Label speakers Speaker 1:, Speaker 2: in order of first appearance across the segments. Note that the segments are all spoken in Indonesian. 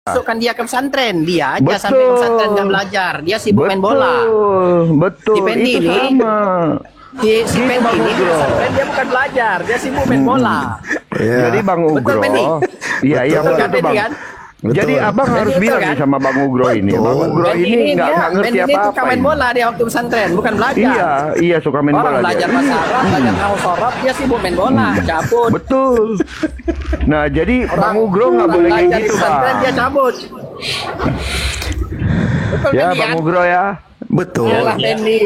Speaker 1: masukkan dia ke pesantren, dia aja
Speaker 2: Betul.
Speaker 1: sampai ke pesantren nggak belajar, dia sibuk main bola.
Speaker 2: Betul,
Speaker 1: Si Pendi
Speaker 2: itu
Speaker 1: ini,
Speaker 2: sama.
Speaker 1: si Pendi
Speaker 2: Bang
Speaker 1: ini di
Speaker 2: Ugro.
Speaker 1: pesantren dia bukan belajar, dia sibuk main bola.
Speaker 2: Jadi Bang
Speaker 1: Betul,
Speaker 2: Ugro,
Speaker 1: Pendi?
Speaker 2: iya
Speaker 1: Betul
Speaker 2: betul
Speaker 1: kan,
Speaker 2: itu
Speaker 1: Pendi
Speaker 2: Bang.
Speaker 1: kan?
Speaker 2: Jadi
Speaker 3: Betul.
Speaker 2: abang harus
Speaker 1: Betul,
Speaker 2: bilang
Speaker 1: kan?
Speaker 2: nih sama Bang Ugro ini.
Speaker 3: Betul.
Speaker 2: Bang Ugro
Speaker 1: Pendi
Speaker 2: ini nggak ngerti
Speaker 1: Pendi ini
Speaker 2: apa-apa
Speaker 1: suka main
Speaker 2: ini.
Speaker 1: bola dia waktu pesantren, bukan belajar.
Speaker 2: Iya, iya suka main
Speaker 1: Orang
Speaker 2: bola
Speaker 1: belajar
Speaker 2: dia.
Speaker 1: bahasa Arab, belajar nahwu sorab, dia sibuk main bola, cabut.
Speaker 2: Betul. Nah, jadi Bang Ugro nggak
Speaker 1: Orang
Speaker 2: boleh kayak
Speaker 1: belajar di
Speaker 2: gitu,
Speaker 1: pesantren, dia
Speaker 2: Bang.
Speaker 1: cabut. Betul,
Speaker 2: Ya,
Speaker 1: Pendi
Speaker 2: Bang
Speaker 1: kan?
Speaker 2: Ugro ya.
Speaker 3: Betul.
Speaker 1: Yalah, Pendi.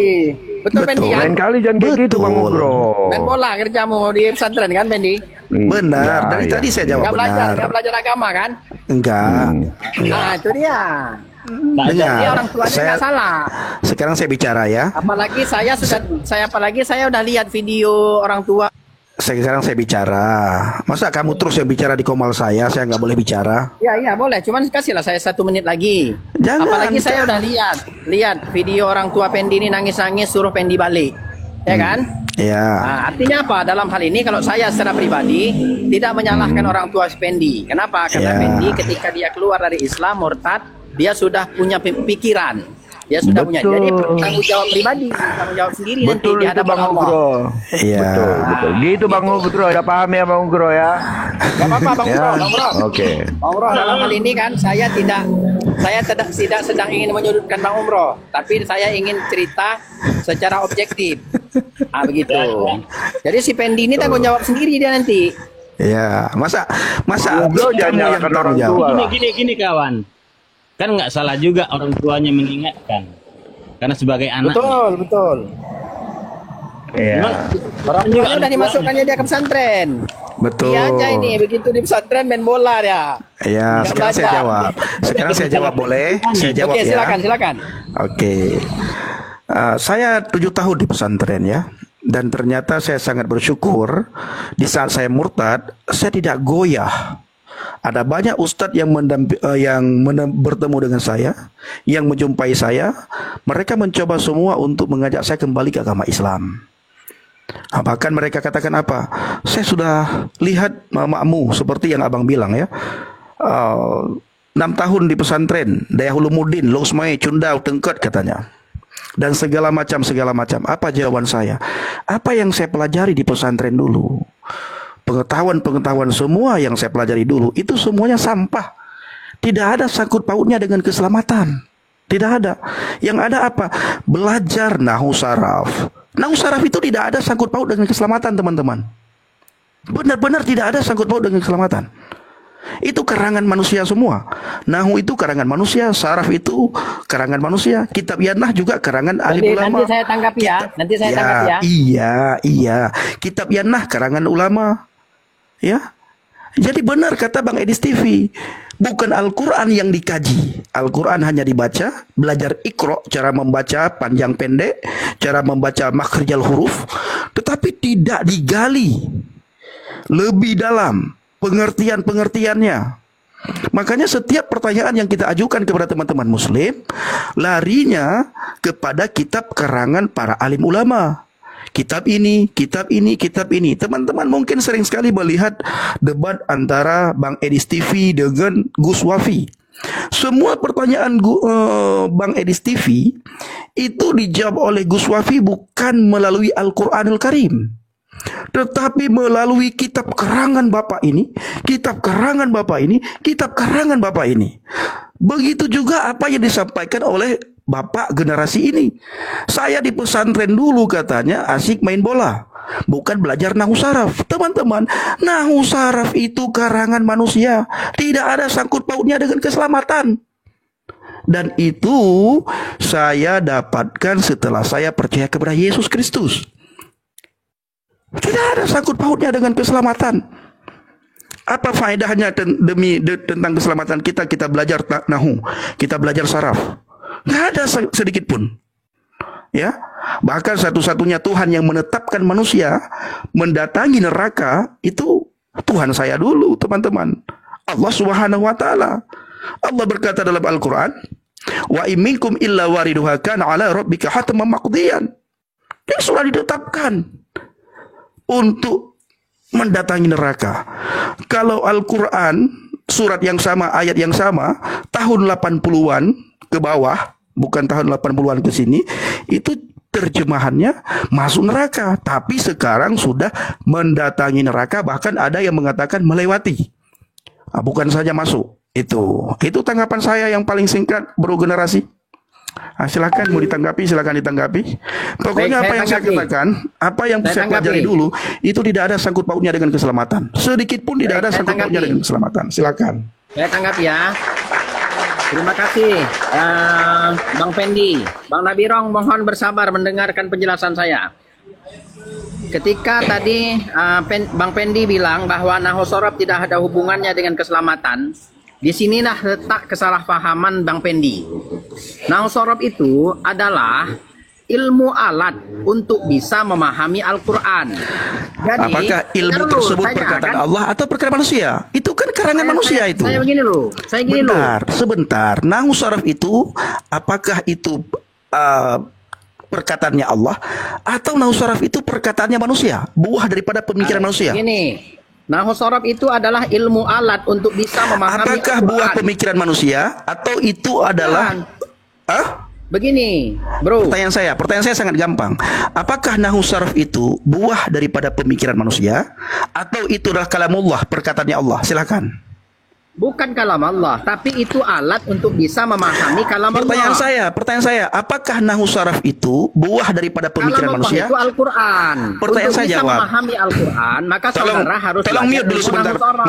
Speaker 1: Betul, Pendi kan?
Speaker 2: Lain kali jangan kayak gitu, Bang
Speaker 3: Betul.
Speaker 2: Ugro.
Speaker 1: Main bola kerjamu di pesantren kan, Pendi?
Speaker 3: Benar. Dari
Speaker 2: Ya,
Speaker 3: tadi
Speaker 2: ya.
Speaker 3: saya jawab
Speaker 1: Nggak
Speaker 3: benar.
Speaker 1: belajar agama kan?
Speaker 3: Enggak.
Speaker 1: Nah, itu dia. Jadi
Speaker 3: Dengar.
Speaker 1: orang tuanya
Speaker 3: Saya
Speaker 1: nggak salah.
Speaker 3: sekarang saya bicara ya.
Speaker 1: Apalagi saya udah lihat video orang tua.
Speaker 3: Sekarang saya bicara. Masa kamu terus yang bicara di komal saya nggak boleh bicara?
Speaker 1: Iya boleh. Cuman kasihlah saya 1 menit lagi.
Speaker 3: Jangan.
Speaker 1: Apalagi saya udah lihat video orang tua Pendi ini nangis-nangis suruh Pendi balik, ya kan?
Speaker 3: Ya.
Speaker 1: Nah, artinya apa? Dalam hal ini kalau saya secara pribadi tidak menyalahkan orang tua Pendi. Kenapa? Karena
Speaker 3: Ya.
Speaker 1: Pendi ketika dia keluar dari Islam murtad, dia sudah punya pikiran. Dia sudah punya.
Speaker 2: Betul.
Speaker 1: Jadi tanggung jawab pribadi, tanggung jawab sendiri nanti
Speaker 2: Betul
Speaker 1: di
Speaker 2: itu
Speaker 1: hadapan
Speaker 2: Bang
Speaker 1: Allah.
Speaker 2: Ugro.
Speaker 3: Iya.
Speaker 2: Betul, betul. Gitu Bang Ugro, udah paham ya Bang Ugro ya?
Speaker 1: Gak apa-apa Bang
Speaker 2: Ya.
Speaker 1: Bro, Bang Bro.
Speaker 2: Oke.
Speaker 1: Bang Umroh, dalam hal ini kan saya tidak sedang ingin menyudutkan Bang Umroh, tapi saya ingin cerita secara objektif. Ah begitu. Jadi si Pendi ini tanggung jawab sendiri dia nanti.
Speaker 3: Ya. Masa
Speaker 2: Ugro
Speaker 3: kamu
Speaker 2: jangan
Speaker 3: yang
Speaker 2: nyalakan orang
Speaker 3: tanggung jawab.
Speaker 2: tua lah.
Speaker 4: Gini kawan, kan nggak salah juga orang tuanya mengingatkan, karena sebagai anak.
Speaker 1: Betul.
Speaker 2: Iya.
Speaker 1: Orang tuanya udah dimasukkannya dia ke pesantren.
Speaker 3: Betul.
Speaker 1: Dia aja ini begitu di pesantren main bola dia.
Speaker 3: Ya,
Speaker 1: Nggak
Speaker 3: sekarang saya
Speaker 1: belajar.
Speaker 3: jawab. Sekarang saya jawab boleh? Saya jawab
Speaker 1: Oke,
Speaker 3: ya.
Speaker 1: silakan.
Speaker 3: Oke. Saya 7 tahun di pesantren ya. Dan ternyata saya sangat bersyukur di saat saya murtad, saya tidak goyah. Ada banyak ustadz yang bertemu dengan saya, yang menjumpai saya. Mereka mencoba semua untuk mengajak saya kembali ke agama Islam. Bahkan mereka katakan apa? Saya sudah lihat mamamu seperti yang abang bilang ya. 6 tahun di pesantren, Dayahulumuddin, Losmai, Cundau, Tengkot katanya. Dan segala macam. Apa jawaban saya? Apa yang saya pelajari di pesantren dulu? Pengetahuan semua yang saya pelajari dulu itu semuanya sampah. Tidak ada sangkut pautnya dengan keselamatan. Tidak ada. Yang ada apa? Belajar nahwu saraf. Nahwu saraf itu tidak ada sangkut paut dengan keselamatan, teman-teman. Benar-benar tidak ada sangkut paut dengan keselamatan. Itu karangan manusia semua. Nahwu itu karangan manusia, saraf itu karangan manusia, kitab Yanah juga karangan alim ulama.
Speaker 1: Nanti saya tanggapi ya. Nanti saya tanggapi ya.
Speaker 3: Iya. Kitab Yanah karangan ulama. Ya. Jadi benar kata Bang Edis TV. Bukan Al-Quran yang dikaji. Al-Quran hanya dibaca, belajar Iqra, cara membaca panjang pendek, cara membaca makhrijal huruf, tetapi tidak digali lebih dalam pengertiannya. Makanya setiap pertanyaan yang kita ajukan kepada teman-teman muslim, larinya kepada kitab karangan para alim ulama. Kitab ini. Teman-teman mungkin sering sekali melihat debat antara Bang Edis TV dengan Gus Wafi. Semua pertanyaan Bang Edis TV itu dijawab oleh Gus Wafi bukan melalui Al-Quranul Karim, tetapi melalui kitab karangan Bapak ini. Begitu juga apa yang disampaikan oleh Bapak generasi ini. Saya di pesantren dulu katanya asik main bola, bukan belajar nahwu saraf. Teman-teman, nahwu saraf itu karangan manusia, tidak ada sangkut pautnya dengan keselamatan. Dan itu saya dapatkan setelah saya percaya kepada Yesus Kristus. Tidak ada sangkut pautnya dengan keselamatan. Apa faedahnya tentang keselamatan kita belajar nahwu, kita belajar saraf? Nggak ada sedikit pun. Ya, bahkan satu-satunya Tuhan yang menetapkan manusia mendatangi neraka itu Tuhan saya dulu, teman-teman. Allah Subhanahu wa taala. Allah berkata dalam Al-Qur'an, "Wa in minkum illa wariduha kana 'ala rabbika hatman maqdiyan." Yang sudah ditetapkan untuk mendatangi neraka. Kalau Al-Quran surat yang sama, ayat yang sama, tahun 80-an ke bawah, bukan tahun 80-an ke sini, itu terjemahannya masuk neraka. Tapi sekarang sudah mendatangi neraka, bahkan ada yang mengatakan melewati. Bukan saja masuk. Itu tanggapan saya yang paling singkat, bro generasi. Silakan mau ditanggapi, silakan ditanggapi. Pokoknya
Speaker 1: Baik,
Speaker 3: apa yang saya
Speaker 1: tanggapi.
Speaker 3: katakan, apa yang saya
Speaker 1: tanggapi.
Speaker 3: pelajari dulu, itu tidak ada sangkut pautnya dengan keselamatan. Sedikit pun tidak
Speaker 1: Baik,
Speaker 3: ada
Speaker 1: saya
Speaker 3: sangkut pautnya
Speaker 1: tanggapi.
Speaker 3: dengan keselamatan. Silakan.
Speaker 1: Saya tanggapi ya. Terima kasih, Bang Pendi. Bang Nabirong, mohon bersabar mendengarkan penjelasan saya. Ketika tadi Bang Pendi bilang bahwa nahu sorof tidak ada hubungannya dengan keselamatan, di sinilah letak kesalahpahaman Bang Pendi. Nahu sorof itu adalah ilmu alat untuk bisa memahami Al-Quran. Jadi,
Speaker 3: Apakah ilmu
Speaker 1: bentar dulu,
Speaker 3: tersebut
Speaker 1: saya
Speaker 3: perkataan
Speaker 1: kan-
Speaker 3: Allah atau perkataan manusia? Itu kan karangan manusia itu.
Speaker 1: Saya begini loh, saya gini loh.
Speaker 3: Bentar, sebentar. Nahu sorof itu, apakah itu perkataannya Allah atau nahu sorof itu perkataannya manusia, buah daripada pemikiran manusia?
Speaker 1: Gini, nahu sorof itu adalah ilmu alat untuk bisa memahami
Speaker 3: Apakah
Speaker 1: Al-Quran.
Speaker 3: buah pemikiran manusia atau itu adalah
Speaker 1: Begini, bro.
Speaker 3: Pertanyaan saya sangat gampang. Apakah nahu sorof itu buah daripada pemikiran manusia atau itu adalah kalamullah, perkataannya Allah? Silakan.
Speaker 1: Bukan kalam Allah, tapi itu alat untuk bisa memahami kalam
Speaker 3: Pertanyaan
Speaker 1: Allah.
Speaker 3: saya, apakah nahu sorof itu buah daripada pemikiran
Speaker 1: Kalam Allah
Speaker 3: manusia?
Speaker 1: itu Al-Quran.
Speaker 3: Pertanyaan
Speaker 1: Untuk
Speaker 3: saya
Speaker 1: bisa
Speaker 3: jawab.
Speaker 1: memahami Al-Quran, maka saudara harus
Speaker 3: tolong
Speaker 1: belajar
Speaker 3: mute dulu
Speaker 1: ilmu
Speaker 3: sebentar,
Speaker 1: nahu sorof.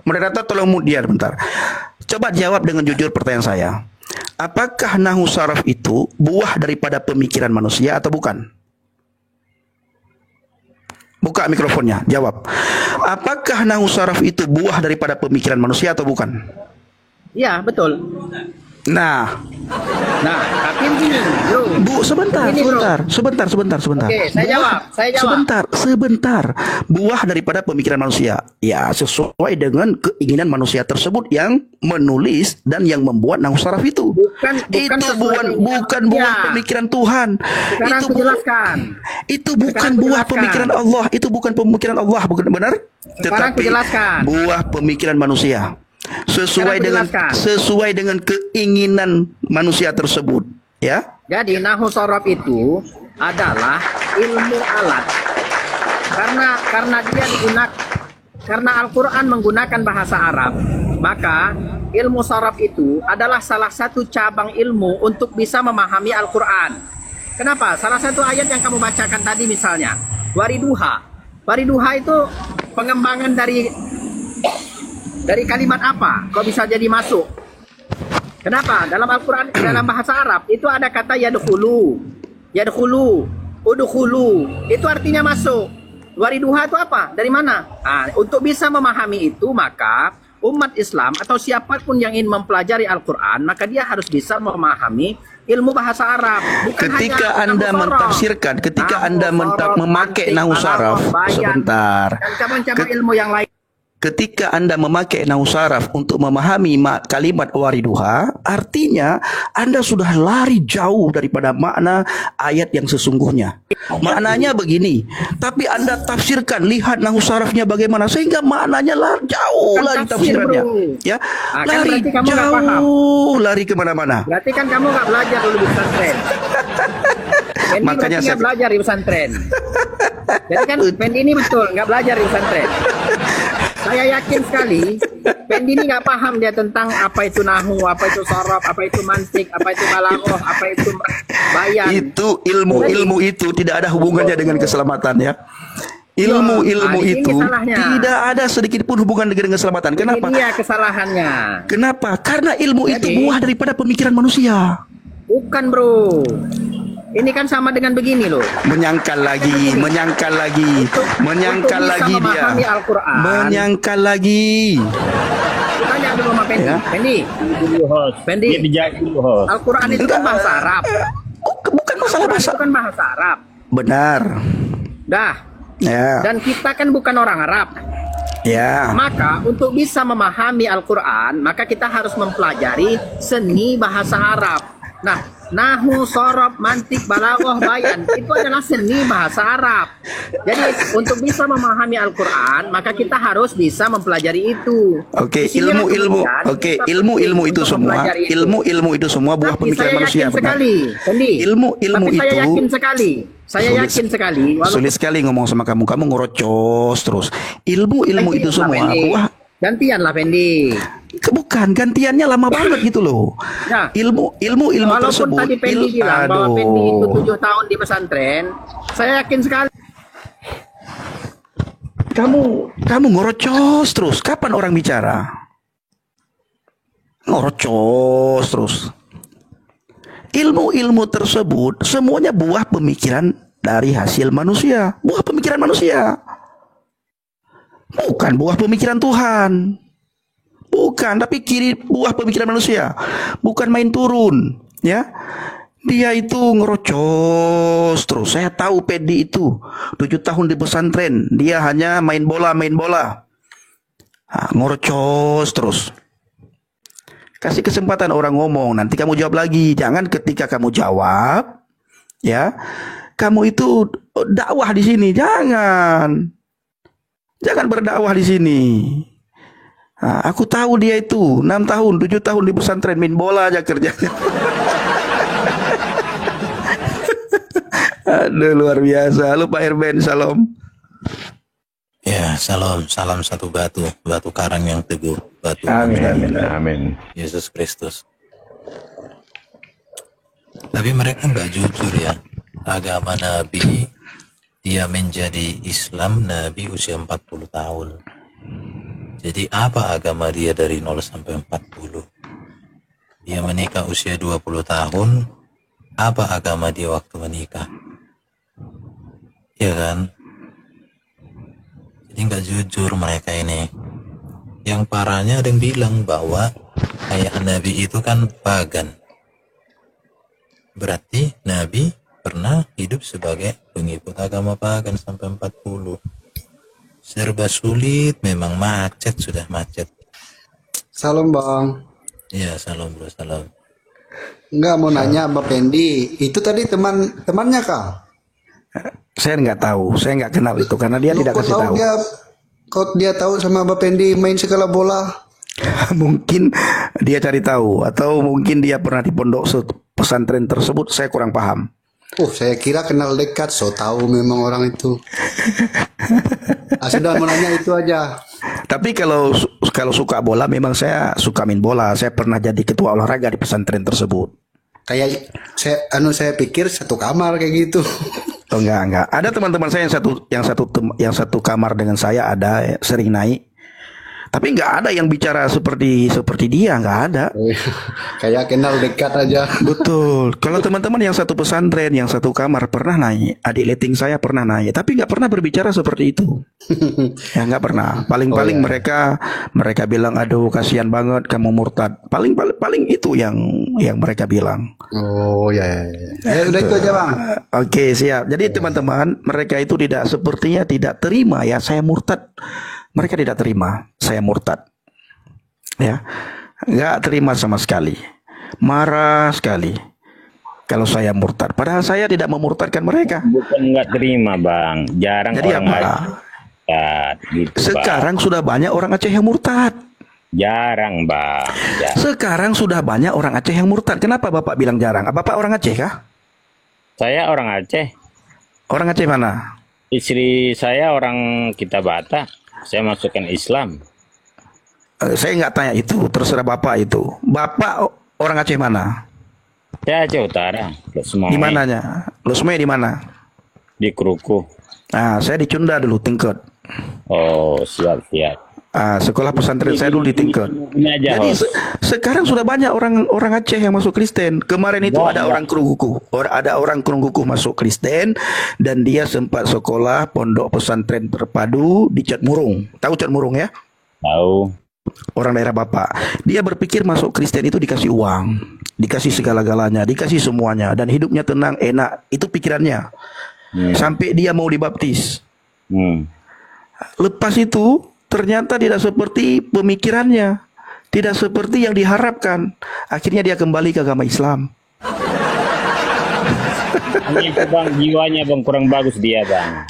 Speaker 3: moderator, tolong mute dia bentar. Coba jawab dengan jujur pertanyaan saya. Apakah nahu sorof itu buah daripada pemikiran manusia atau bukan? Buka mikrofonnya, jawab. Apakah nahu sorof itu buah daripada pemikiran manusia atau bukan?
Speaker 1: Iya, betul.
Speaker 3: Nah,
Speaker 1: Tapi begini, bro.
Speaker 3: sebentar.
Speaker 1: Oke, saya jawab.
Speaker 3: Sebentar. Buah daripada pemikiran manusia. Ya, sesuai dengan keinginan manusia tersebut yang menulis dan yang membuat nahu sorof itu.
Speaker 1: Bukan
Speaker 3: Itu
Speaker 1: sesuai
Speaker 3: bukan
Speaker 1: dengan-
Speaker 3: buah
Speaker 1: Ya.
Speaker 3: pemikiran Tuhan.
Speaker 1: Sekarang
Speaker 3: Itu
Speaker 1: aku jelaskan.
Speaker 3: Itu bukan
Speaker 1: Sekarang aku
Speaker 3: buah
Speaker 1: jelaskan.
Speaker 3: pemikiran Allah. Itu bukan pemikiran Allah, bukan benar?
Speaker 1: Sekarang aku jelaskan.
Speaker 3: buah pemikiran manusia.
Speaker 1: Sekarang aku jelaskan.
Speaker 3: Sesuai dengan keinginan manusia tersebut, ya.
Speaker 1: Jadi nahu sorof itu adalah ilmu alat. Karena dia karena Al-Quran menggunakan bahasa Arab, maka ilmu sorof itu adalah salah satu cabang ilmu untuk bisa memahami Al-Quran. Kenapa? Salah satu ayat yang kamu bacakan tadi misalnya, wariduha. Wariduha itu pengembangan dari kalimat apa? Kok bisa jadi masuk? Kenapa? Dalam Al-Quran, dalam bahasa Arab, itu ada kata yadkhulu, udkhulu. Itu artinya masuk. Wariduha itu apa? Dari mana? Untuk bisa memahami itu, maka umat Islam atau siapapun yang ingin mempelajari Al-Quran, maka dia harus bisa memahami ilmu bahasa Arab. Bukan
Speaker 3: Ketika
Speaker 1: hanya
Speaker 3: Anda
Speaker 1: nahu sorof.
Speaker 3: mentafsirkan, ketika
Speaker 1: Nahu
Speaker 3: Anda
Speaker 1: sorof,
Speaker 3: memakai
Speaker 1: mantik,
Speaker 3: nahu sorof,
Speaker 1: balaghah, bayan,
Speaker 3: sebentar.
Speaker 1: dan cabang-cabang ilmu yang lain.
Speaker 3: Ketika Anda memakai nahu sorof untuk memahami kalimat wariduha, artinya Anda sudah lari jauh daripada makna ayat yang sesungguhnya. Maknanya begini, tapi Anda tafsirkan, lihat nahu sorofnya bagaimana, sehingga maknanya jauh
Speaker 1: Kan
Speaker 3: lari
Speaker 1: tafsir,
Speaker 3: tafsirannya.
Speaker 1: bro.
Speaker 3: Ya,
Speaker 1: Kan
Speaker 3: lari
Speaker 1: berarti kamu nggak paham.
Speaker 3: jauh, lari kemana-mana.
Speaker 1: Berarti kan kamu nggak belajar dulu di pesantren. Pendi
Speaker 3: Makanya
Speaker 1: berarti
Speaker 3: saya-
Speaker 1: nggak belajar di pesantren. Jadi kan Pendi ini betul nggak belajar di pesantren. Saya yakin sekali Pendi ini nggak paham dia tentang apa itu nahu, apa itu sorof, apa itu mantik, apa itu balaghah, apa itu bayan.
Speaker 3: Itu ilmu itu tidak ada hubungannya dengan keselamatan, ya. Ilmu
Speaker 1: di sini
Speaker 3: itu
Speaker 1: salahnya.
Speaker 3: tidak ada sedikit pun hubungan dengan keselamatan. Kenapa?
Speaker 1: Ini dia kesalahannya.
Speaker 3: Kenapa? Karena ilmu itu
Speaker 1: Jadi-
Speaker 3: buah daripada pemikiran manusia.
Speaker 1: Bukan, bro. Ini kan sama dengan begini loh.
Speaker 3: Menyangkal lagi
Speaker 1: untuk bisa
Speaker 3: dia.
Speaker 1: memahami Al-Quran.
Speaker 3: Menyangkal lagi.
Speaker 1: Tanya dulu sama Pendi.
Speaker 3: Ya.
Speaker 1: Pendi.
Speaker 4: Dia dijaga dulu, host.
Speaker 1: Al-Quran itu kan bahasa Arab.
Speaker 3: Bukan masalah
Speaker 1: Al-Quran
Speaker 3: bahasa.
Speaker 1: itu kan bahasa Arab.
Speaker 3: Benar.
Speaker 1: Dah.
Speaker 3: Ya.
Speaker 1: Dan kita kan bukan orang Arab.
Speaker 3: Ya.
Speaker 1: Maka untuk bisa memahami Al-Quran, maka kita harus mempelajari seni bahasa Arab. Nah, nahu, sorob, mantik, balaghah, bayan itu adalah seni bahasa Arab. Jadi untuk bisa memahami Al-Quran, maka kita harus bisa mempelajari itu.
Speaker 3: Oke,
Speaker 1: Disinilah
Speaker 3: ilmu-ilmu,
Speaker 1: kemudian
Speaker 3: oke,
Speaker 1: kita
Speaker 3: ilmu-ilmu
Speaker 1: penting
Speaker 3: itu
Speaker 1: untuk
Speaker 3: semua,
Speaker 1: mempelajari itu.
Speaker 3: ilmu-ilmu itu semua buah
Speaker 1: Tapi
Speaker 3: pemikiran
Speaker 1: saya
Speaker 3: manusia.
Speaker 1: yakin
Speaker 3: Benar.
Speaker 1: sekali, Fendi.
Speaker 3: Ilmu-ilmu
Speaker 1: Tapi saya
Speaker 3: itu
Speaker 1: yakin sekali. Yakin sekali.
Speaker 3: Sulit sekali ngomong sama kamu, kamu ngerocos terus. Ilmu-ilmu itu semua buah.
Speaker 1: Gantian lah, Fendi.
Speaker 3: Bukan, gantiannya lama banget gitu loh.
Speaker 1: Nah,
Speaker 3: Ilmu
Speaker 1: walaupun
Speaker 3: tersebut.
Speaker 1: tadi Fendi bilang bahwa Fendi itu 7 tahun di pesantren, saya yakin sekali.
Speaker 3: Kamu ngerocos terus. Kapan orang bicara? Ngerocos terus. Ilmu-ilmu tersebut semuanya buah pemikiran dari hasil manusia. Buah pemikiran manusia. Bukan buah pemikiran Tuhan. Bukan, tapi buah pemikiran manusia. Bukan main turun, ya. Dia itu ngerocos terus. Saya tahu Pedi itu 7 tahun di pesantren. Dia hanya main bola. Ngerocos terus. Kasih kesempatan orang ngomong. Nanti kamu jawab lagi. Jangan ketika kamu jawab, ya, kamu itu dakwah di sini. Jangan berdakwah di sini. Nah, aku tahu dia itu 6 tahun, 7 tahun di pesantren main bola aja kerjanya. Aduh, luar biasa. Lu Pak Herben, salam.
Speaker 5: Ya, salam satu batu karang yang teguh, batu
Speaker 2: Amin.
Speaker 5: Yesus Kristus. Tapi mereka nggak jujur ya. Agama Nabi, dia menjadi Islam Nabi usia 40 tahun. Jadi apa agama dia dari 0 sampai 40? Dia menikah usia 20 tahun. Apa agama dia waktu menikah? Ya kan? Jadi nggak jujur mereka ini. Yang parahnya ada yang bilang bahwa ayah Nabi itu kan pagan. Berarti Nabi pernah hidup sebagai pengikut agama pagan sampai 40. Serba sulit, memang macet, sudah macet.
Speaker 6: Salam Bang.
Speaker 5: Iya, salam bro, salam.
Speaker 6: Enggak mau nanya Mbak Pendi, itu tadi temannya kah?
Speaker 3: Saya nggak tahu, saya nggak kenal itu karena dia tidak kasih tahu.
Speaker 6: Kok dia tahu sama Mbak Pendi main segala bola?
Speaker 3: Mungkin dia cari tahu atau mungkin dia pernah di pondok pesantren tersebut, saya kurang paham.
Speaker 6: Saya kira kenal dekat, so tahu memang orang itu. Sudah mau nanya itu aja.
Speaker 3: Tapi kalau suka bola, memang saya suka main bola. Saya pernah jadi ketua olahraga di pesantren tersebut.
Speaker 6: Kayak saya pikir satu kamar kayak gitu.
Speaker 3: Oh, enggak. Ada teman-teman saya yang satu kamar dengan saya, ada sering naik. Tapi nggak ada yang bicara seperti dia, nggak ada.
Speaker 6: Kayak kenal dekat aja.
Speaker 3: Betul. Kalau teman-teman yang satu pesantren, yang satu kamar pernah naik, adik leting saya pernah naik, tapi nggak pernah berbicara seperti itu. Ya nggak pernah. Paling-paling mereka bilang, aduh kasihan banget kamu murtad. Paling itu yang mereka bilang.
Speaker 6: Oh ya. Udah itu aja Bang.
Speaker 3: Oke, siap. Jadi teman-teman, mereka itu sepertinya tidak terima ya saya murtad. Mereka tidak terima saya murtad, ya, nggak terima sama sekali, marah sekali kalau saya murtad. Padahal saya tidak memurtadkan mereka.
Speaker 7: Bukan nggak terima Bang, jarang.
Speaker 3: Jadi
Speaker 7: orang
Speaker 3: apa?
Speaker 7: murtad, gitu,
Speaker 3: Sekarang sudah banyak orang Aceh yang murtad.
Speaker 7: Jarang Bang.
Speaker 3: Sekarang sudah banyak orang Aceh yang murtad. Kenapa Bapak bilang jarang? Bapak orang Aceh kah?
Speaker 7: Saya orang Aceh.
Speaker 3: Orang Aceh mana?
Speaker 7: Istri saya orang Kitabata. Saya masukkan Islam.
Speaker 3: Saya nggak tanya itu, terserah Bapak itu. Bapak orang Aceh mana?
Speaker 7: Saya Aceh Utara.
Speaker 3: Di mananya? Losme di mana?
Speaker 7: Di Keruku.
Speaker 3: Nah, saya di Cunda dulu, Tingkut.
Speaker 7: Oh, siap.
Speaker 3: Sekolah pesantren saya dulu di Tingkut. Jadi sekarang sudah banyak orang Aceh yang masuk Kristen. Kemarin itu ada orang Krungkuku masuk Kristen, dan dia sempat sekolah pondok pesantren terpadu di Cetmurung. Tahu Cetmurung ya?
Speaker 7: Tahu.
Speaker 3: Orang daerah Bapak. Dia berpikir masuk Kristen itu dikasih uang, dikasih segala-galanya, dikasih semuanya, dan hidupnya tenang, enak. Itu pikirannya. Sampai dia mau dibaptis. Lepas itu ternyata tidak seperti pemikirannya, tidak seperti yang diharapkan. Akhirnya dia kembali ke agama Islam.
Speaker 7: Hanya itu bang, jiwanya bang kurang bagus dia bang.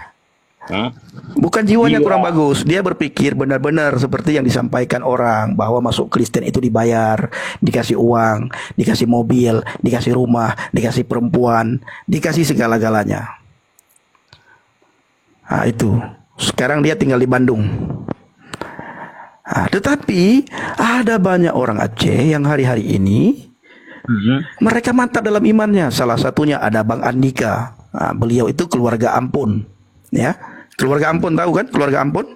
Speaker 7: Hah?
Speaker 3: Bukan jiwanya
Speaker 7: Jiwa.
Speaker 3: kurang bagus, dia berpikir benar-benar seperti yang disampaikan orang bahwa masuk Kristen itu dibayar, dikasih uang, dikasih mobil, dikasih rumah, dikasih perempuan, dikasih segala-galanya. Nah, itu. Sekarang dia tinggal di Bandung. Nah, tetapi ada banyak orang Aceh yang hari-hari ini mereka mantap dalam imannya. Salah satunya ada Bang Andika. Nah, beliau itu keluarga Ampun, ya. Keluarga Ampun, tahu kan? Keluarga Ampun?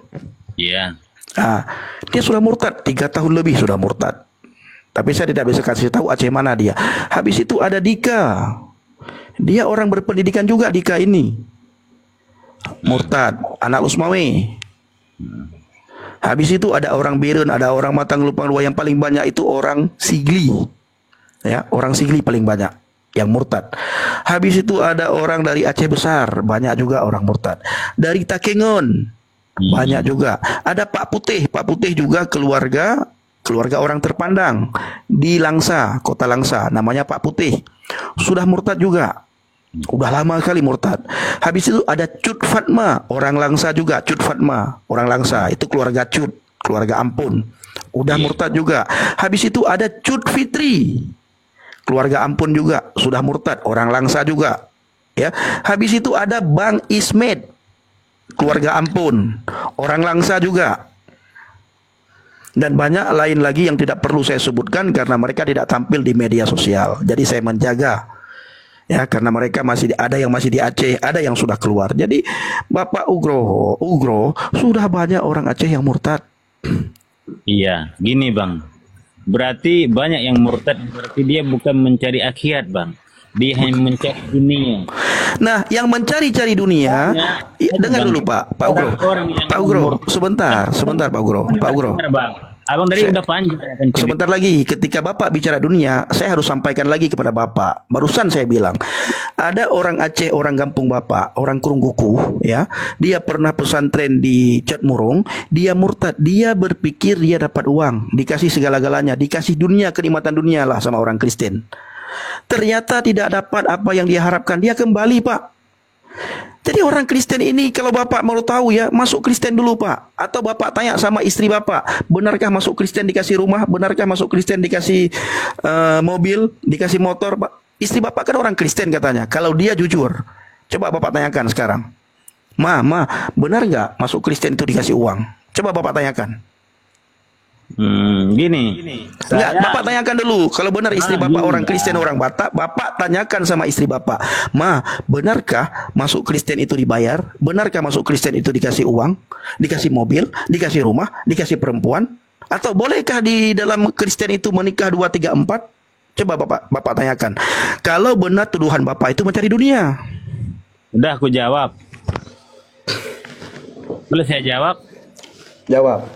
Speaker 7: Iya.
Speaker 3: Ah, dia sudah murtad 3 tahun lebih sudah murtad. Tapi saya tidak bisa kasih tahu Aceh mana dia. Habis itu ada Dika. Dia orang berpendidikan juga, Dika ini. Murtad, anak Lusmawe. Habis itu ada orang Beren, ada orang Matang Lupang Lua, yang paling banyak itu orang Sigli. Ya, orang Sigli paling banyak yang murtad. Habis itu ada orang dari Aceh Besar, banyak juga orang murtad. Dari Takengon banyak juga. Ada Pak Putih juga keluarga orang terpandang di Langsa, kota Langsa, namanya Pak Putih. Sudah murtad juga. Udah lama kali murtad. Habis itu ada Cut Fatma, orang Langsa juga. Cut Fatma, orang Langsa, itu keluarga Cut, keluarga Ampun. Udah murtad juga. Habis itu ada Cut Fitri, keluarga Ampun juga, sudah murtad, orang Langsa juga. Ya. Habis itu ada Bang Ismet, keluarga Ampun, orang Langsa juga. Dan banyak lain lagi yang tidak perlu saya sebutkan karena mereka tidak tampil di media sosial. Jadi saya menjaga, ya, karena mereka masih ada yang masih di Aceh, ada yang sudah keluar. Jadi Bapak Ugro, sudah banyak orang Aceh yang murtad.
Speaker 7: Iya, gini bang. Berarti banyak yang murtad, berarti dia bukan mencari akhirat bang. Dia hanya mencari dunia.
Speaker 3: Nah, yang mencari-cari dunia, dengar dulu Pak Ugro. Pak Ugro, sebentar Pak Ugro.
Speaker 7: Benar, bang. Abang tadi udah panjang.
Speaker 3: Sebentar lagi, ketika Bapak bicara dunia, saya harus sampaikan lagi kepada Bapak. Barusan saya bilang, ada orang Aceh, orang kampung Bapak, orang Kurungkuku, ya. Dia pernah pesantren di Catmurung, dia murtad, dia berpikir dia dapat uang, dikasih segala-galanya, dikasih dunia, kenikmatan dunia lah sama orang Kristen. Ternyata tidak dapat apa yang dia harapkan, dia kembali, Pak. Jadi orang Kristen ini, kalau Bapak mau tahu ya, masuk Kristen dulu Pak. Atau Bapak tanya sama istri Bapak, benarkah masuk Kristen dikasih rumah? Benarkah masuk Kristen dikasih mobil, dikasih motor? Istri Bapak kan orang Kristen katanya. Kalau dia jujur, coba Bapak tanyakan sekarang. Ma, benar nggak masuk Kristen itu dikasih uang? Coba Bapak tanyakan.
Speaker 7: Gini.
Speaker 3: Enggak, Bapak tanyakan dulu. Kalau benar istri Bapak orang Kristen, orang Batak, Bapak tanyakan sama istri Bapak, Ma, benarkah masuk Kristen itu dibayar? Benarkah masuk Kristen itu dikasih uang, dikasih mobil, dikasih rumah, dikasih perempuan? Atau bolehkah di dalam Kristen itu menikah 2, 3, 4? Coba Bapak tanyakan. Kalau benar tuduhan Bapak itu mencari dunia.
Speaker 7: Udah aku jawab. Boleh saya jawab?
Speaker 3: Jawab.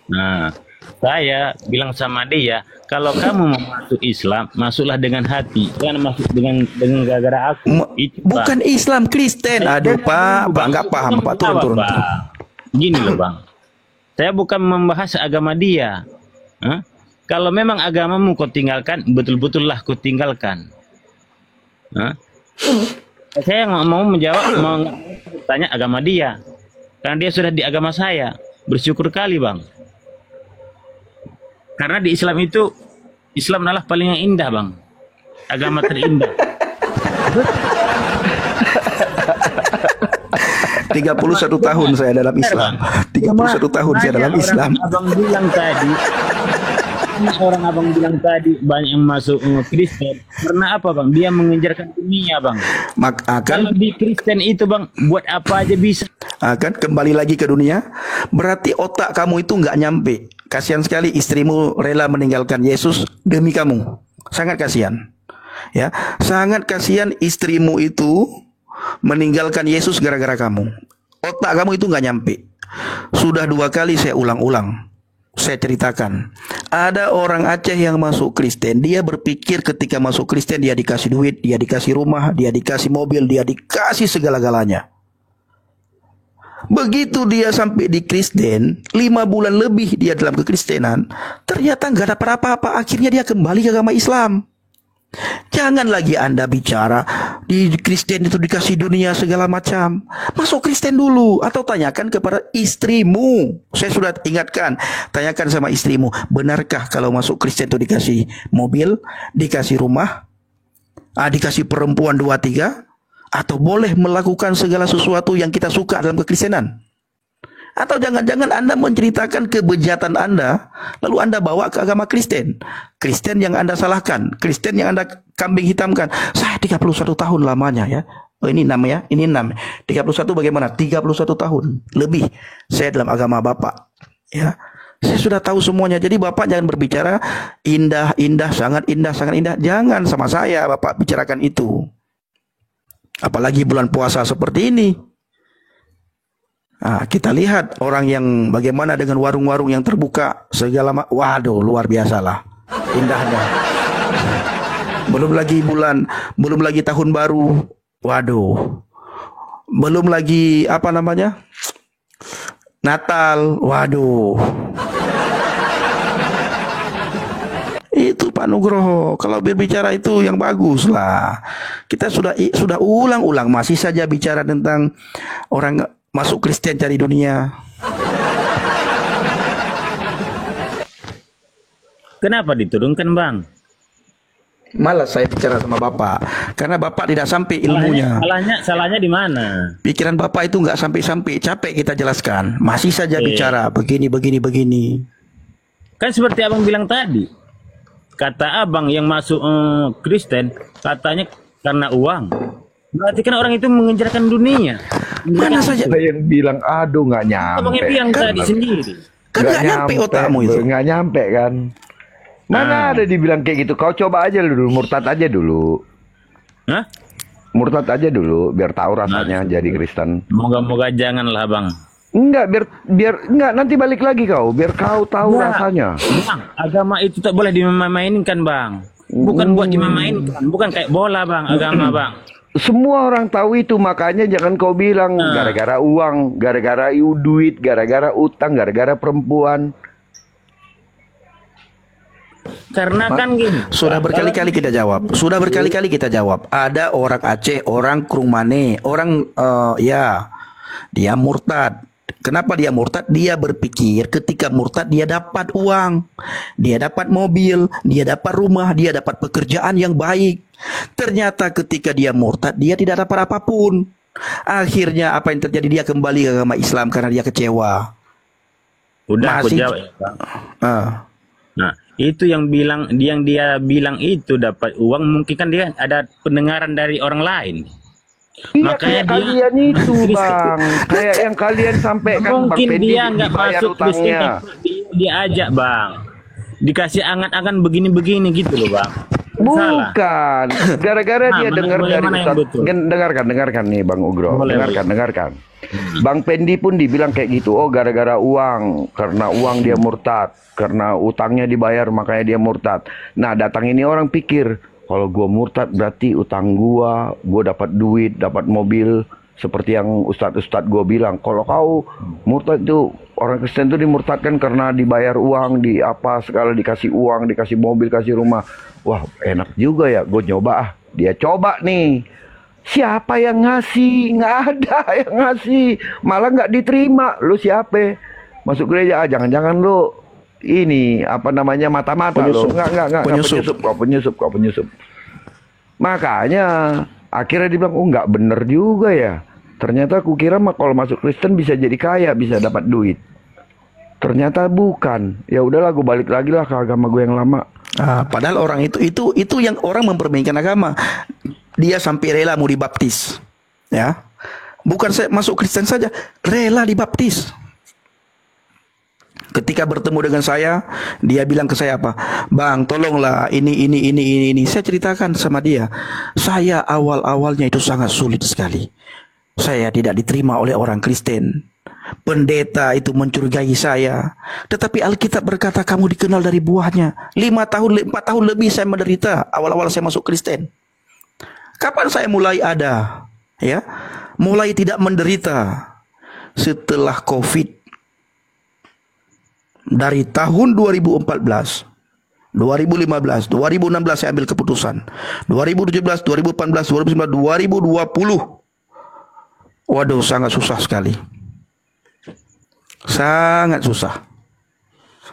Speaker 7: Nah, saya bilang sama dia, kalau kamu mau masuk Islam, masuklah dengan hati, jangan masuk dengan gara-gara aku. Itu,
Speaker 3: bukan
Speaker 7: Pak.
Speaker 3: Islam, Kristen. Aduh Pak nggak paham Pak. Turun.
Speaker 7: Gini loh Bang, saya bukan membahas agama dia. Hah? Kalau memang agamamu kau tinggalkan, betul-betul lah kau tinggalkan. Hah? Saya nggak mau menjawab, mau tanya agama dia, karena dia sudah di agama saya. Bersyukur kali Bang. Karena di Islam itu, Islam adalah paling yang indah Bang. Agama terindah.
Speaker 3: 31 tahun saya dalam Islam. 31 tahun saya dalam Islam.
Speaker 7: Orang abang bilang tadi banyak yang masuk Kristen. Karena apa Bang? Dia mengejarkan dunia Bang. Kalau di Kristen itu Bang, buat apa aja bisa.
Speaker 3: Akan kembali lagi ke dunia. Berarti otak kamu itu nggak nyampe. Kasihan sekali istrimu rela meninggalkan Yesus demi kamu. Sangat kasihan. Ya, sangat kasihan istrimu itu meninggalkan Yesus gara-gara kamu. Otak kamu itu nggak nyampe. Sudah 2 kali saya ulang-ulang. Saya ceritakan. Ada orang Aceh yang masuk Kristen. Dia berpikir ketika masuk Kristen dia dikasih duit, dia dikasih rumah, dia dikasih mobil, dia dikasih segala-galanya. Begitu dia sampai di Kristen, 5 bulan lebih dia dalam kekristenan, ternyata nggak dapat apa-apa. Akhirnya dia kembali ke agama Islam. Jangan lagi Anda bicara di Kristen itu dikasih dunia segala macam. Masuk Kristen dulu atau tanyakan kepada istrimu. Saya sudah ingatkan, tanyakan sama istrimu, benarkah kalau masuk Kristen itu dikasih mobil, dikasih rumah, dikasih perempuan 2-3, atau boleh melakukan segala sesuatu yang kita suka dalam kekristenan? Atau jangan-jangan Anda menceritakan kebejatan Anda, lalu Anda bawa ke agama Kristen. Kristen yang Anda salahkan, Kristen yang Anda kambing hitamkan. Saya 31 tahun lamanya ya. Oh ini 6 ya, ini 6. 31 bagaimana? 31 tahun lebih saya dalam agama Bapak. Ya. Saya sudah tahu semuanya. Jadi Bapak jangan berbicara indah, sangat indah, sangat indah. Jangan sama saya Bapak bicarakan itu. Apalagi bulan puasa seperti ini. Kita lihat orang yang bagaimana dengan warung-warung yang terbuka segala waduh, luar biasa lah indahnya. Belum lagi tahun baru. Waduh. Belum lagi Natal. Waduh. Itu Pak Nugroho, kalau berbicara itu yang bagus lah. Kita sudah ulang-ulang masih saja bicara tentang orang masuk Kristen cari dunia.
Speaker 7: Kenapa diturunkan, Bang?
Speaker 3: Malas saya bicara sama Bapak karena Bapak tidak sampai ilmunya.
Speaker 7: Salahnya di mana?
Speaker 3: Pikiran Bapak itu nggak sampai-sampai. Capek kita jelaskan. Masih saja bicara begini.
Speaker 7: Kan seperti Abang bilang tadi. Kata Abang yang masuk Kristen katanya karena uang. Berarti kan orang itu mengejarkan dunia.
Speaker 3: Mana saja
Speaker 2: yang bilang aduh nggak nyampe.
Speaker 7: Abang yang bilang tadi sendiri.
Speaker 3: Kan nggak nyampe otakmu itu.
Speaker 2: Nggak nyampe kan. Mana ada dibilang kayak gitu. Kau coba aja dulu, murtad aja dulu.
Speaker 7: Hah?
Speaker 2: Murtad aja dulu biar tahu rasanya jadi Kristen.
Speaker 7: Moga-moga janganlah, Bang.
Speaker 2: Enggak, biar enggak nanti balik lagi kau, biar kau tahu rasanya.
Speaker 7: Bang, agama itu tak boleh dimainkan, Bang. Bukan buat dimainkan, bukan kayak bola, Bang, agama, Bang.
Speaker 2: Semua orang tahu itu, makanya jangan kau bilang gara-gara uang, gara-gara duit, gara-gara utang, gara-gara perempuan.
Speaker 3: Karena kan gini. Sudah berkali-kali kita jawab. Ada orang Aceh, orang Krungmane, orang dia murtad. Kenapa dia murtad? Dia berpikir ketika murtad dia dapat uang, dia dapat mobil, dia dapat rumah, dia dapat pekerjaan yang baik. Ternyata ketika dia murtad dia tidak dapat apapun. Akhirnya apa yang terjadi? Dia kembali ke agama Islam karena dia kecewa.
Speaker 7: Udah aku jawab ya, Bang. Nah, itu yang dia bilang itu dapat uang, mungkin kan dia ada pendengaran dari orang lain.
Speaker 2: Iya, makanya kayak kalian itu Bang, kayak yang kalian sampaikan.
Speaker 7: Mungkin Bang dia nggak masuk Kristen, dia ajak Bang, dikasih angan-angan begini-begini gitu loh Bang.
Speaker 2: Bukan, gara-gara dia dengar dari Ustaz. Dengarkan nih Bang Ugro, dengarkan. Bang Pendi pun dibilang kayak gitu. Oh, gara-gara uang, karena uang dia murtad, karena utangnya dibayar makanya dia murtad. Nah, datang ini orang pikir, kalau gua murtad berarti utang gua dapat duit, dapat mobil, seperti yang ustadz gua bilang. Kalau kau murtad itu, orang Kristen itu dimurtadkan karena dibayar uang, di apa segala, dikasih uang, dikasih mobil, kasih rumah. Wah, enak juga ya, gua nyoba. Dia coba nih. Siapa yang ngasih? Nggak ada yang ngasih, malah nggak diterima. Lu siapa? Masuk gereja, jangan-jangan lu ini apa namanya mata-mata lo, nggak penyusup. Makanya akhirnya dibilang, oh nggak bener juga ya. Ternyata aku kira kalau masuk Kristen bisa jadi kaya, bisa dapat duit. Ternyata bukan. Ya udahlah, gue balik lagi lah ke agama gue yang lama.
Speaker 3: Padahal orang itu yang orang mempermainkan agama. Dia sampai rela mau dibaptis, ya. Bukan saya masuk Kristen saja, rela dibaptis. Ketika bertemu dengan saya, dia bilang ke saya apa? Bang, tolonglah ini. Saya ceritakan sama dia. Saya awalnya itu sangat sulit sekali. Saya tidak diterima oleh orang Kristen. Pendeta itu mencurigai saya. Tetapi Alkitab berkata kamu dikenal dari buahnya. 4 tahun lebih saya menderita awal-awal saya masuk Kristen. Kapan saya mulai ada? Ya, mulai tidak menderita setelah COVID. Dari tahun 2014 2015, 2016 saya ambil keputusan. 2017, 2018, 2019, 2020. Waduh, sangat susah sekali. Sangat susah.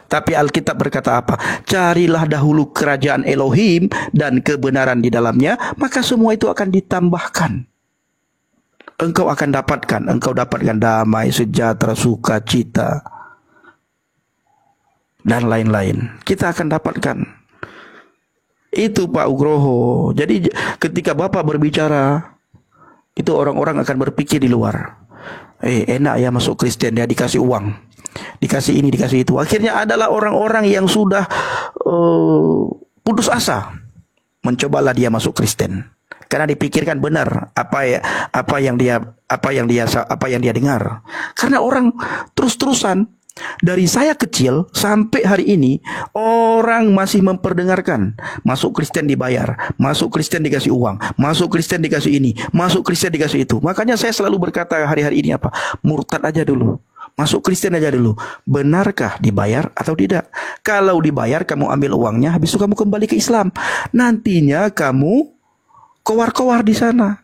Speaker 3: Tapi Alkitab berkata apa? Carilah dahulu kerajaan Elohim dan kebenaran di dalamnya, maka semua itu akan ditambahkan. Engkau dapatkan damai, sejahtera, sukacita, dan lain-lain. Kita akan dapatkan. Itu Pak Ugroho. Jadi ketika Bapak berbicara, itu orang-orang akan berpikir di luar. Enak ya masuk Kristen ya, dikasih uang, dikasih ini, dikasih itu. Akhirnya adalah orang-orang yang sudah putus asa. Mencobalah dia masuk Kristen. Karena dipikirkan benar apa yang dia dengar. Karena orang terus-terusan dari saya kecil sampai hari ini orang masih memperdengarkan masuk Kristen dibayar, masuk Kristen dikasih uang, masuk Kristen dikasih ini, masuk Kristen dikasih itu. Makanya saya selalu berkata hari-hari ini apa? Murtad aja dulu. Masuk Kristen aja dulu. Benarkah dibayar atau tidak? Kalau dibayar kamu ambil uangnya, habis itu kamu kembali ke Islam. Nantinya kamu kowar-kowar di sana.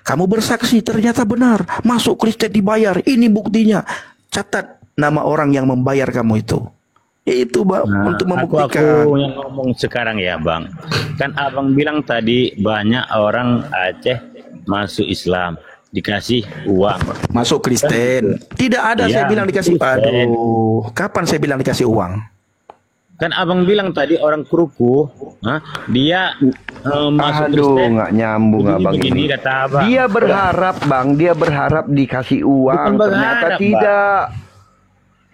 Speaker 3: Kamu bersaksi ternyata benar. Masuk Kristen dibayar. Ini buktinya. Catat nama orang yang membayar kamu itu. Itu Bang, untuk membuktikan.
Speaker 7: Aku yang ngomong sekarang ya Bang. Kan Abang bilang tadi banyak orang Aceh masuk Islam, dikasih uang.
Speaker 3: Masuk Kristen. Tidak ada
Speaker 7: Ya,
Speaker 3: saya bilang dikasih.
Speaker 7: Kristen.
Speaker 3: Aduh, kapan saya bilang dikasih uang?
Speaker 7: Kan Abang bilang tadi orang Keruku, dia masuk
Speaker 2: Aduh,
Speaker 7: Kristen.
Speaker 2: nggak nyambung abang
Speaker 7: Begini
Speaker 2: ini.
Speaker 7: kata Abang.
Speaker 2: Dia berharap bang, dia berharap dikasih uang,
Speaker 7: Bukan
Speaker 2: ternyata
Speaker 7: berharap,
Speaker 2: tidak.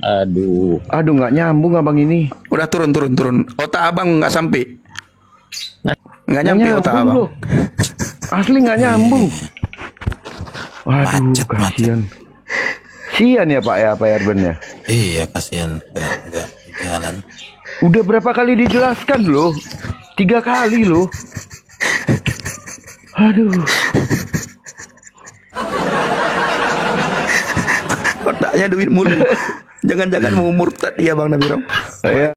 Speaker 7: Aduh,
Speaker 2: nggak nyambung abang ini.
Speaker 3: Udah turun. Otak abang nggak sampai. Nggak nyampe otak abang.
Speaker 2: loh. Asli nggak nyambung. Waduh,
Speaker 5: Macet.
Speaker 2: kasihan. Sian ya Pak ya, Pak Erben ya.
Speaker 5: Iya, kasihan nggak jalan.
Speaker 2: Udah berapa kali dijelaskan loh? 3 kali loh. Aduh.
Speaker 3: Otaknya duit mulu. Jangan-jangan mau murtad ya Bang Nabiro.